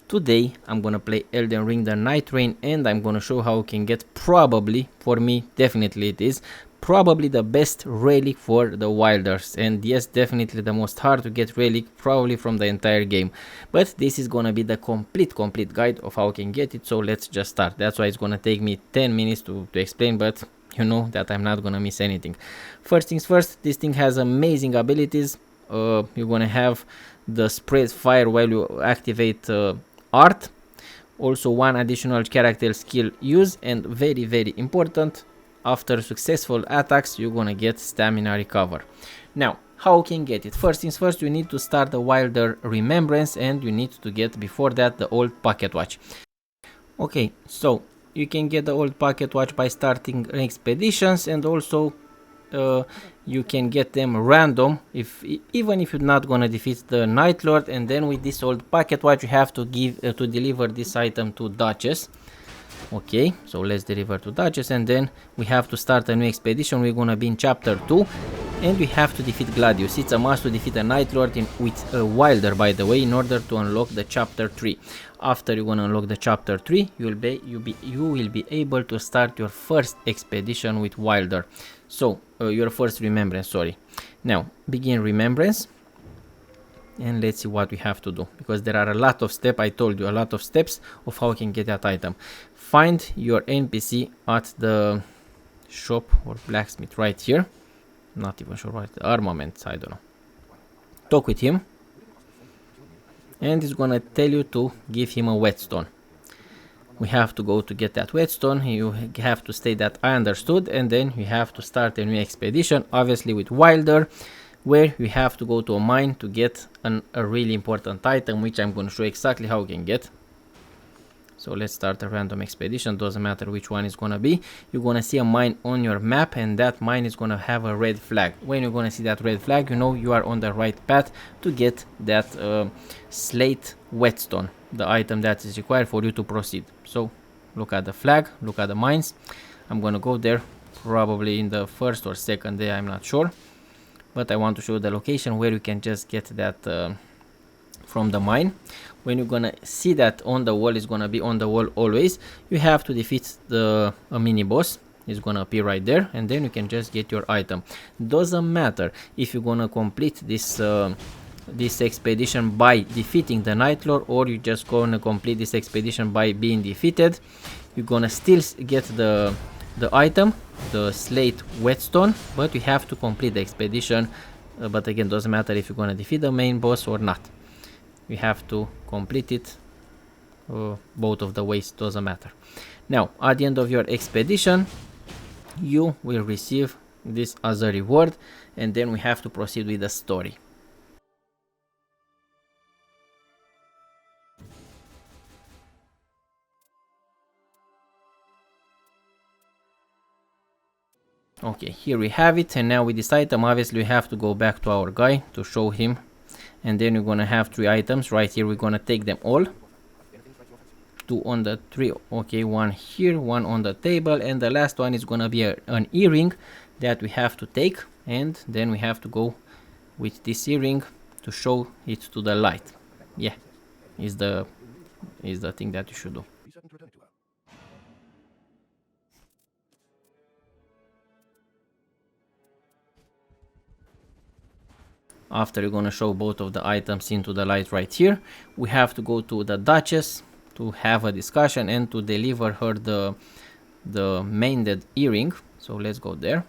Today I'm gonna play Elden Ring the Nightreign, and I'm gonna show how you can get, probably, for me definitely it is, probably the best relic for the Wylders, and yes, definitely the most hard to get relic probably from the entire game. But this is gonna be the complete guide of how you can get it, so let's just start. That's why it's gonna take me 10 minutes to explain, but you know that I'm not gonna miss anything. First things first, this thing has amazing abilities. You're gonna have the spread fire while you activate art, also one additional character skill use, and very important, after successful attacks you're gonna get stamina recover. Now how you can get it? First things first, you need to start the Wylder remembrance, and you need to get before that the old pocket watch. Okay, so you can get the old pocket watch by starting expeditions, and also you can get them random even if you're not gonna defeat the Night Lord. And then with this old pocket watch you have to deliver this item to Duchess. Okay, so let's deliver to Duchess, and then we have to start a new expedition. We're gonna be in chapter 2, and we have to defeat Gladius. It's a must to defeat a Night Lord with a Wylder, by the way, in order to unlock the chapter 3. After you're gonna unlock the chapter 3, you will be able to start your first expedition with Wylder. So your first remembrance, sorry. Now begin remembrance, and let's see what we have to do, because there are a lot of steps. I told you a lot of steps of how you can get that item. Find your NPC at the shop or blacksmith right here. Not even sure what, armaments, I don't know. Talk with him, and he's gonna tell you to give him a whetstone. We have to go to get that whetstone. You have to state that I understood, and then you have to start a new expedition, obviously with Wylder, where you have to go to a mine to get a really important item, which I'm going to show exactly how you can get. So let's start a random expedition, doesn't matter which one is going to be. You're going to see a mine on your map, and that mine is going to have a red flag. When you're going to see that red flag, you know you are on the right path to get that slate whetstone, the item that is required for you to proceed. So look at the flag, look at the mines. I'm going to go there probably in the first or second day, I'm not sure. But I want to show the location where you can just get that from the mine. When you're gonna see that on the wall, is gonna be on the wall always, you have to defeat a mini boss. It's gonna appear right there, and then you can just get your item. Doesn't matter if you're gonna complete this expedition by defeating the Night Lord, or you just gonna complete this expedition by being defeated. You're gonna still get the item, the slate whetstone, but you have to complete the expedition. But again, doesn't matter if you're gonna defeat the main boss or not. You have to complete it both of the ways, doesn't matter. Now at the end of your expedition you will receive this as a reward, and then we have to proceed with the story. Okay, here we have it, and now with this item obviously we have to go back to our guy to show him, and then you're gonna have 3 items right here. We're gonna take them all. 2 on the tree, okay, 1 here, 1 on the table, and the last one is gonna be an earring that we have to take, and then we have to go with this earring to show it to the light. Yeah, is the thing that you should do. After you're gonna show both of the items into the light right here, we have to go to the Duchess to have a discussion and to deliver her the mended earring. So let's go there.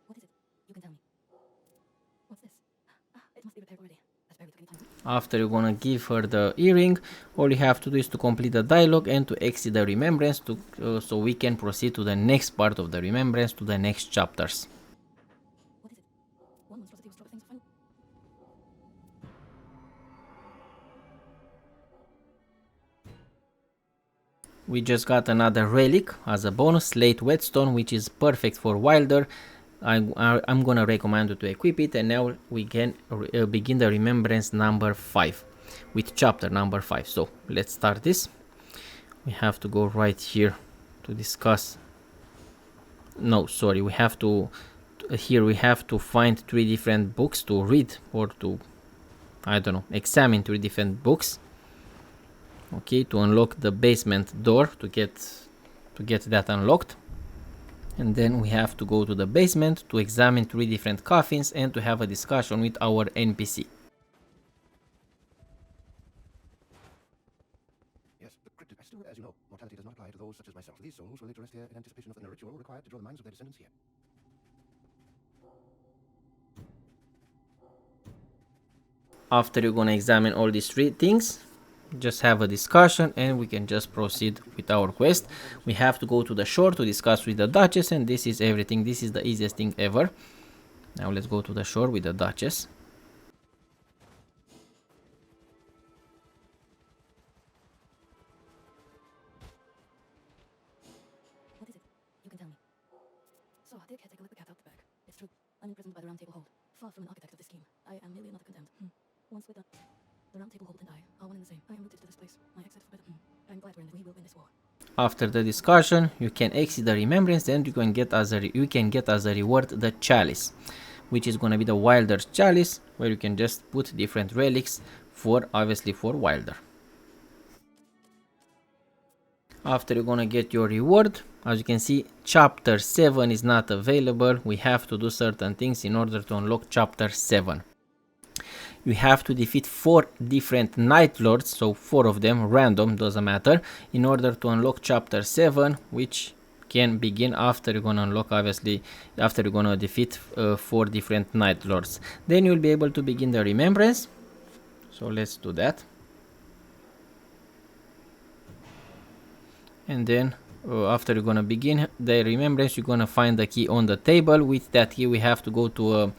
What is it? You can tell me. What's this? It must be repaired already. That's very taking time. After you're gonna give her the earring, all you have to do is to complete the dialogue and to exit the remembrance so we can proceed to the next part of the remembrance, to the next chapters. What is it? One monstrosity was struck things final. We just got another relic as a bonus, slate whetstone, which is perfect for Wylder. I'm gonna recommend you to equip it, and now we can begin the remembrance number 5 with chapter number 5. So let's start this. We have to go right here to discuss. No, sorry, we have to here we have to find 3 different books to read, or to I don't know, examine 3 different books. Okay, to unlock the basement door, to get that unlocked. And then we have to go to the basement to examine 3 different coffins and to have a discussion with our NPC. Yes, the cryptid. Still, as you know, mortality does not apply to those such as myself. These souls will later rest here in anticipation of the ritual required to draw the minds of their descendants here. After you're gonna examine all these 3 things, just have a discussion and we can just proceed with our quest. We have to go to the shore to discuss with the Duchess, and this is everything. This is the easiest thing ever. Now let's go to the shore with the Duchess. What is it? You can tell me. So, dear caretaker, let the cat out the bag. It's true. I'm imprisoned by the Round Table Hold. Far from an architect of this scheme. I am merely another condemned. Once with the Round Table Hold and I are one and the same. I am rooted to this place. My exit forbidden. I'm glad we're in. We will win this war. After the discussion, you can exit the remembrance and you can get as a reward the chalice, which is gonna be the Wylder's chalice, where you can just put different relics for, obviously, for Wylder. After you're gonna get your reward, as you can see, chapter 7 is not available. We have to do certain things in order to unlock chapter 7. You have to defeat 4 different Night Lords, so 4 of them, random, doesn't matter, in order to unlock chapter 7, which can begin after you're gonna unlock, obviously, after you're gonna defeat 4 different Night Lords. Then you'll be able to begin the remembrance. So let's do that. And then after you're gonna begin the remembrance, you're gonna find the key on the table. With that key we have to go to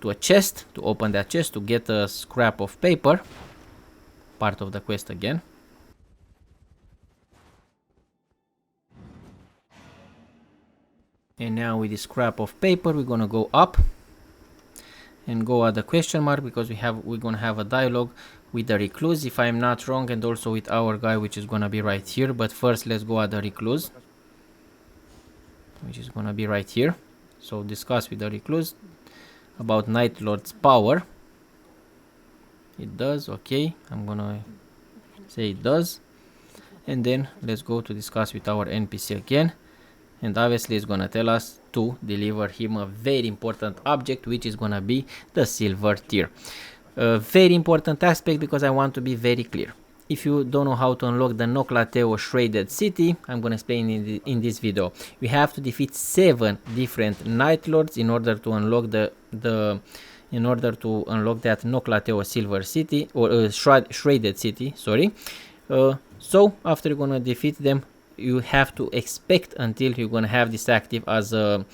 a chest, to open that chest, to get a scrap of paper, part of the quest again. And now with this scrap of paper we're gonna go up and go at the question mark, because we're gonna have a dialogue with the recluse, if I'm not wrong, and also with our guy, which is gonna be right here. But first let's go at the recluse, which is gonna be right here. So discuss with the recluse about Night Lord's power. It does, okay, I'm gonna say it does. And then let's go to discuss with our NPC again, and obviously it's gonna tell us to deliver him a very important object, which is gonna be the silver tear. A very important aspect, because I want to be very clear. If you don't know how to unlock the Noclateo Shredded City, I'm gonna explain in this video. You have to defeat 7 different Night Lords in order to unlock that Noclateo Silver City, or Shredded City, sorry. So after you're gonna defeat them, you have to expect until you're gonna have this active as a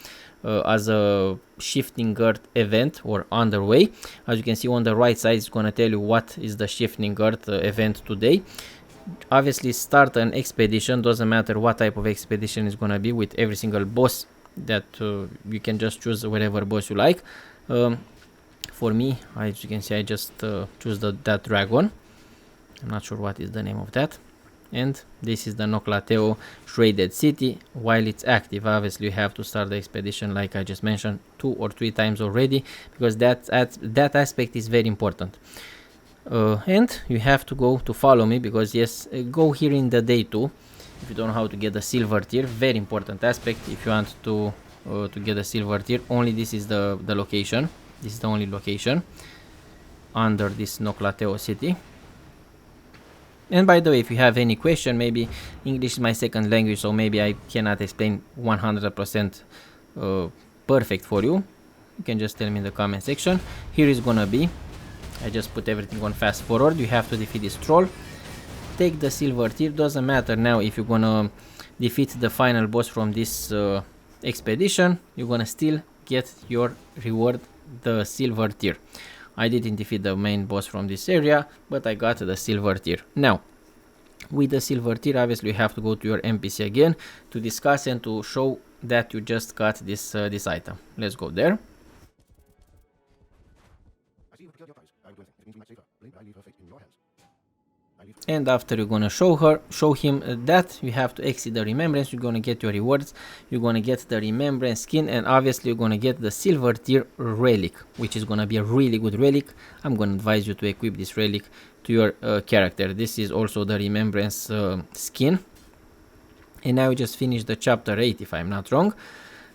shifting guard event or underway. As you can see on the right side, it's gonna tell you what is the shifting guard event today. Obviously start an expedition, doesn't matter what type of expedition is gonna be, with every single boss that you can just choose whatever boss you like. For me, as you can see, I just choose that dragon. I'm not sure what is the name of that. And this is the Noclateo Shredded City. While it's active, obviously you have to start the expedition, like I just mentioned 2 or 3 times already, because that aspect is very important. And you have to go to follow me, because yes, go here in the day 2 if you don't know how to get the silver tier. Very important aspect. If you want to get the silver tier, only this is the location. This is the only location under this Noclateo city. And by the way, if you have any question, maybe English is my second language, so maybe I cannot explain 100% perfect for you, you can just tell me in the comment section. Here is gonna be, I just put everything on fast forward. You have to defeat this troll, take the silver tier. Doesn't matter now if you're gonna defeat the final boss from this expedition, you're gonna still get your reward, the silver tier. I didn't defeat the main boss from this area, but I got the silver tier. Now, with the silver tier, obviously you have to go to your NPC again to discuss and to show that you just got this item. Let's go there. I see you have procured your prize. I would do anything. It means you might save her. Believe I leave her fate in your hands. And after you're gonna show him that you have to exit the remembrance, you're gonna get your rewards, you're gonna get the remembrance skin, and obviously you're gonna get the silver tier relic, which is gonna be a really good relic. I'm gonna advise you to equip this relic to your character. This is also the remembrance skin. And now we just finished the chapter 8, if I'm not wrong.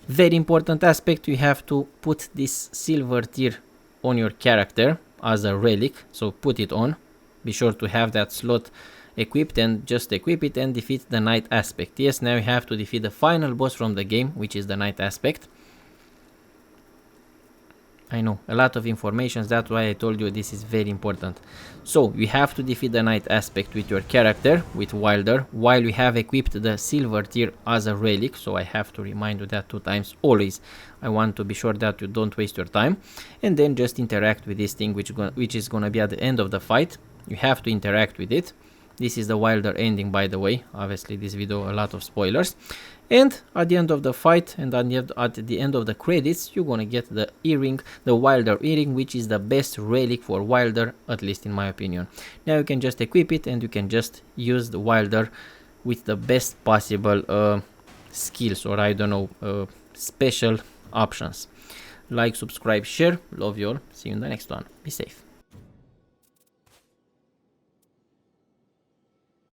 Very important aspect, you have to put this silver tier on your character as a relic, so put it on. Be sure to have that slot equipped and just equip it and defeat the night aspect. Yes, now you have to defeat the final boss from the game, which is the night aspect. I know, a lot of information, that's why I told you this is very important. So, you have to defeat the night aspect with your character, with Wylder, while we have equipped the silver tier as a relic, so I have to remind you that 2 times, always. I want to be sure that you don't waste your time. And then just interact with this thing, which is gonna be at the end of the fight. You have to interact with it. This is the Wylder ending, by the way. Obviously, this video, a lot of spoilers. And at the end of the fight and at the end of the credits, you're gonna get the earring, the Wylder earring, which is the best relic for Wylder, at least in my opinion. Now you can just equip it and you can just use the Wylder with the best possible skills, or I don't know, special options. Like, subscribe, share. Love you all. See you in the next one. Be safe.